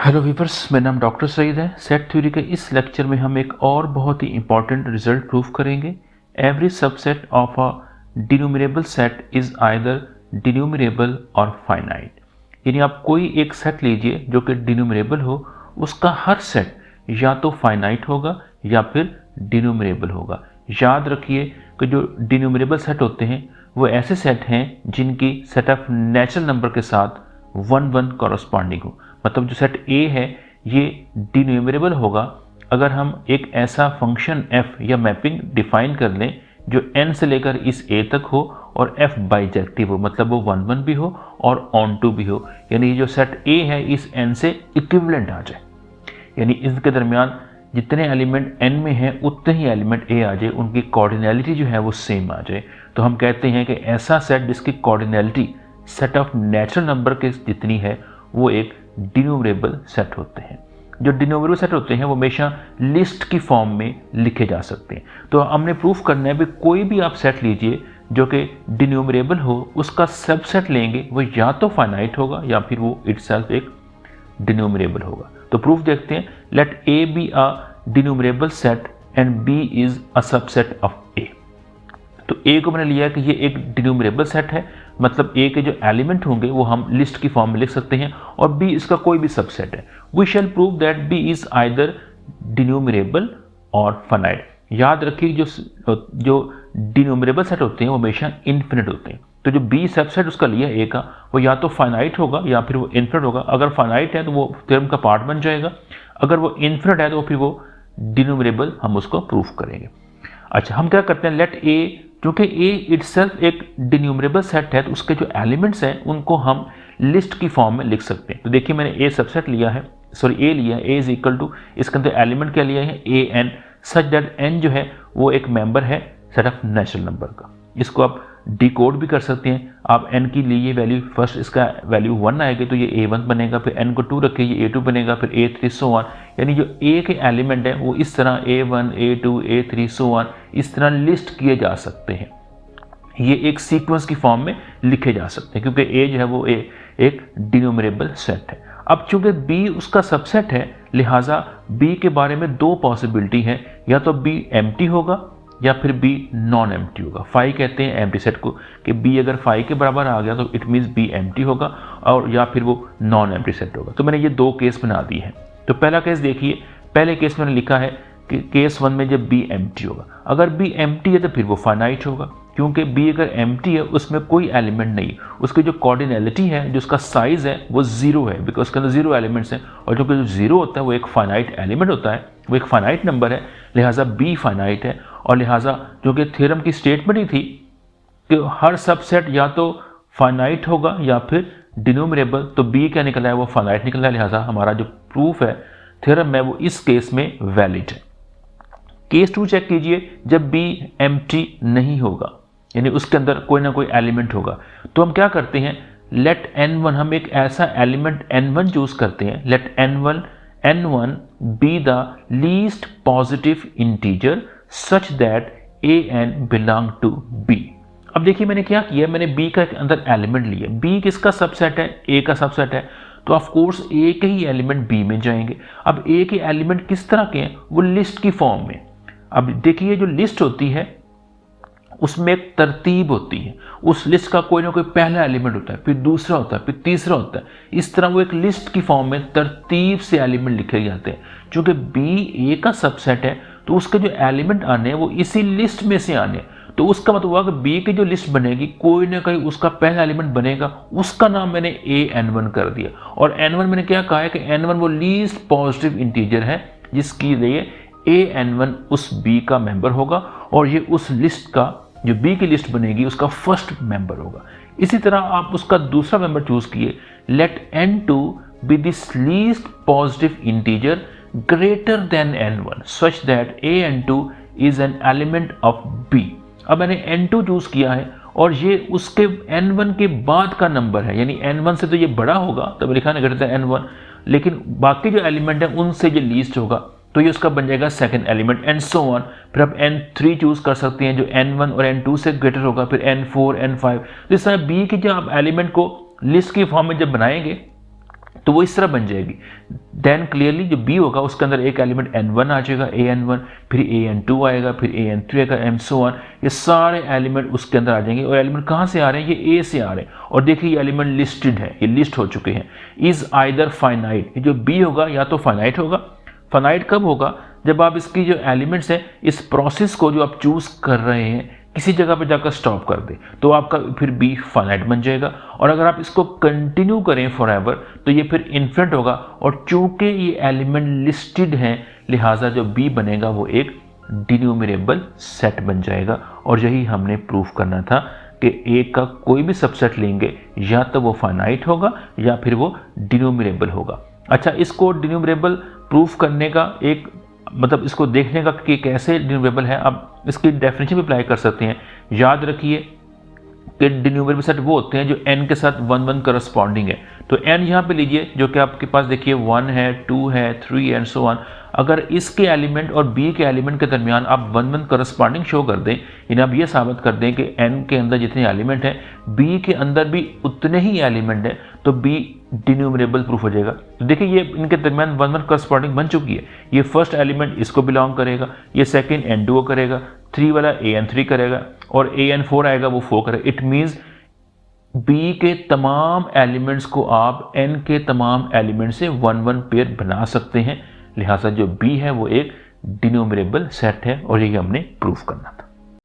Hello viewers, मेरा नाम doctor Saeed है। सेट थ्योरी के इस लेक्चर में हम एक और बहुत ही इंपॉर्टेंट रिजल्ट प्रूफ करेंगे। Every subset of a denumerable set is either denumerable और फाइनाइट। यानी आप कोई एक सेट लीजिए जो कि डिन्यूमरेबल हो, उसका हर सेट या तो फाइनाइट होगा या फिर डिन्यूमरेबल होगा। याद रखिए कि जो डिन्यूमरेबल सेट होते हैं वो ऐसे सेट हैं जिनकी सेट ऑफ नेचुरल नंबर के साथ 1 1 कॉरस्पॉन्डिंग हो। मतलब जो सेट ए है ये डिन्यूमरेबल होगा अगर हम एक ऐसा फंक्शन f या मैपिंग डिफाइन कर लें जो n से लेकर इस a तक हो और f बाइजेक्टिव हो, मतलब वो 1 1 भी हो और ऑन टू भी हो। यानी जो सेट a है इस n से इक्विवेलेंट आ जाए, यानी इसके दरमियान जितने एलिमेंट n में हैं उतने ही एलिमेंट a आ जाए, उनकी कोऑर्डिनैलिटी जो है वो सेम आ जाए। तो हम कहते हैं कि ऐसा सेट जिसकी कोऑर्डिनैलिटी सेट ऑफ नेचुरल नंबर के जितनी है वो एक डिन्यूमरेबल सेट होते हैं। जो डिन्यूमरेबल सेट होते हैं वो हमेशा लिस्ट की फॉर्म में लिखे जा सकते हैं। तो हमने प्रूफ करना है भी कोई भी आप सेट लीजिए जो कि डिन्यूमरेबल हो, उसका सबसेट लेंगे वो या तो फाइनाइट होगा या फिर वो इटसेल्फ एक डिन्यूमरेबल होगा। तो प्रूफ देखते हैं। Let A B a denumerable set and B is a subset of A. तो ए को मैंने लिया कि ये एक डिन्यूमरेबल सेट है, मतलब ए के जो एलिमेंट होंगे वो हम लिस्ट की फॉर्म में लिख सकते हैं, और बी इसका कोई भी सबसेट है। We shall prove that B is either denumerable और फाइनाइट। याद रखिए जो डिन्यूमरेबल सेट होते हैं वो हमेशा इन्फिनिट होते हैं। तो जो बी सबसेट उसका लिया ए का वो या तो फाइनाइट होगा या फिर वो इन्फिनिट होगा। अगर फाइनाइट है तो वो थ्योरम का पार्ट बन जाएगा, अगर वो इन्फिनिट है तो फिर वो डिन्यूमरेबल हम उसको प्रूफ करेंगे। अच्छा, हम क्या करते हैं, लेट ए, क्योंकि ए इटसेल्फ एक डिन्यूमरेबल सेट है तो उसके जो एलिमेंट्स हैं उनको हम लिस्ट की फॉर्म में लिख सकते हैं। तो देखिए मैंने ए सबसेट लिया है, सॉरी ए लिया है, ए इज इक्वल टू, इसके अंदर एलिमेंट क्या लिया है, A N, such that N जो है वो एक मेंबर है सेट ऑफ नेचुरल नंबर का। इसको आप डिकोड भी कर सकते हैं। आप n की लिए वैल्यू, फर्स्ट इसका वैल्यू 1 आएगी तो ये a1 बनेगा, फिर n को 2 रखिए ये a2 बनेगा, फिर a3 सो ऑन। यानी जो a के एलिमेंट है वो इस तरह a1 a2 a3 so on इस तरह लिस्ट किए जा सकते हैं। ये एक सीक्वेंस की फॉर्म में लिखे जा सकते हैं क्योंकि a जो है वो एक डिन्यूमरेबल सेट है। अब चूंकि b उसका सबसेट है लिहाजा b के बारे में दो पॉसिबिलिटी है, या तो b एम्प्टी होगा या फिर b नॉन एम्प्टी होगा। फाई कहते हैं एम्प्टी सेट को कि b अगर फाई के बराबर आ गया तो इट मीन्स b एम्प्टी होगा, और या फिर वो नॉन एम्प्टी सेट होगा। तो मैंने ये दो केस बना दिए हैं। तो पहला केस देखिए, पहले केस मैंने लिखा है कि केस 1 में जब b एम्प्टी होगा, अगर b एम्प्टी है तो फिर वो फाइनाइट होगा, क्योंकि b अगर एम्प्टी है उसमें कोई एलिमेंट नहीं, उसकी जो कोऑर्डिनैलिटी है, जो उसका साइज है वो जीरो है, बिकॉज उसके अंदर जीरो एलिमेंट्स हैं, और जो कि जीरो होता है वो एक फाइनाइट एलिमेंट होता है, वो एक फाइनाइट नंबर है, लिहाजा b फाइनाइट है। और लिहाजा जो कि थ्योरम की स्टेटमेंट ही थी कि हर सबसेट या तो फाइनाइट होगा या फिर डिन्यूमरेबल, तो b क्या निकला है, वो फाइनाइट निकला है। लिहाजा हमारा जो प्रूफ है थ्योरम में वो इस केस में वैलिड है। केस 2 चेक कीजिए, जब b एम्प्टी नहीं होगा यानी उसके अंदर कोई ना कोई एलिमेंट होगा, तो हम क्या करते हैं, लेट n1, हम एक ऐसा एलिमेंट n1 चूज करते हैं। Let n1 be the least positive integer such that an belong to b। अब देखिए मैंने क्या किया, मैंने b का अंदर एलिमेंट लिया। b किसका सबसेट है, a का सबसेट है, तो ऑफ कोर्स a के ही एलिमेंट b में जाएंगे। अब a के एलिमेंट किस तरह के हैं, वो लिस्ट की फॉर्म में। अब देखिए जो लिस्ट होती है उसमें एक तरतीब होती है, उस लिस्ट का कोई ना कोई पहला एलिमेंट होता है, फिर दूसरा होता है, फिर तीसरा होता है। इस तरह वो एक लिस्ट की फॉर्म में तरतीब से एलिमेंट लिखे जाते हैं। चूंकि b a का सबसेट है तो उसके जो एलिमेंट आने हैं वो इसी लिस्ट में से आने हैं। तो उसका मतलब हुआ कि b की जो लिस्ट बनेगी कोई ना कोई उसका पहला एलिमेंट बनेगा, उसका नाम मैंने an1 कर दिया। और n1 मैंने क्या कहा है कि n1 वो लीस्ट पॉजिटिव इंटीजर है जिसके लिए an1 उस b का मेंबर होगा, और ये उस लिस्ट का, जो b की लिस्ट बनेगी उसका फर्स्ट मेंबर होगा। इसी तरह आप उसका दूसरा मेंबर चूज किए, let n2 be this least positive integer greater than n1 such that an2 is an element of b। अब मैंने n2 चूज किया है और ये उसके n1 के बाद का नंबर है, यानी n1 से तो ये बड़ा होगा, तो लिखा ना ग्रेटर देन n1, लेकिन बाकी जो एलिमेंट है उनसे ये लीस्ट होगा, तो ये उसका बन जाएगा second element and so on. फिर आप n3 चूज कर सकते हैं जो n1 और n2 से ग्रेटर होगा, फिर n4 n5। तो इस तरह b के जो आप एलिमेंट को लिस्ट की फॉर्म में जब बनाएंगे तो वो इस तरह बन जाएगी। देन क्लियरली जो बी होगा उसके अंदर एक एलिमेंट n1 आ जाएगा, an1, फिर an2 आएगा, फिर an3 आएगा, एम सो ऑन। ये सारे एलिमेंट उसके अंदर आ जाएंगे। और एलिमेंट कहाँ से आ रहे हैं? ये ए से आ रहे हैं। और देखिए ये एलिमेंट लिस्टेड है, ये लिस्ट हो चुके हैं। इज आइदर फाइनाइट, जो बी होगा या तो फाइनाइट होगा। फाइनाइट कब होगा? जब आप इसकी जो एलिमेंट्स है, इस प्रोसेस को जो आप चूज कर रहे हैं किसी जगह पे जाकर स्टॉप कर दे, तो आपका फिर बी फाइनाइट बन जाएगा। और अगर आप इसको कंटिन्यू करें फॉर एवर, तो ये फिर इन्फिनिट होगा। और चूंकि ये एलिमेंट लिस्टेड हैं, लिहाजा जो बी बनेगा वो एक डिन्यूमरेबल सेट बन जाएगा। और यही हमने प्रूफ करना था कि ए का कोई भी सबसेट लेंगे या तो वो फाइनाइट होगा या फिर वो डिन्यूमरेबल होगा। अच्छा, इसको डिन्यूमरेबल प्रूफ करने का एक मतलब इसको देखने का कि कैसे डिन्यूमरेबल है, आप इसकी डेफिनेशन भी अप्लाई कर सकते हैं। याद रखिए कि डिन्यूमरेबल सेट वो होते हैं जो n के साथ 1 1 करस्पॉन्डिंग है। तो n यहाँ पे लीजिए, जो कि आपके पास देखिए 1 है, 2 है, 3 एंड सो ऑन। अगर इसके एलिमेंट और b के एलिमेंट के दरमियान आप 1 1 करस्पॉन्डिंग शो कर दें, यानी आप ये साबित कर दें कि n के अंदर जितने एलिमेंट हैं b के अंदर भी उतने ही एलिमेंट हैं, तो b डिन्यूमरेबल प्रूफ हो जाएगा। तो देखिए ये इनके दरमियान 1 1 करस्पॉन्डिंग बन चुकी है। ये फर्स्ट एलिमेंट इसको बिलोंग करेगा, ये सेकेंड n2 को करेगा, 3 वाला an3 करेगा, और an4 आएगा वो 4 करेगा। इट मीन्स बी के तमाम एलिमेंट्स को आप n के तमाम एलिमेंट से 1 1 पेयर बना सकते हैं। लिहाजा जो बी है वो एक डिन्यूमरेबल सेट है, और यही हमने प्रूफ करना था।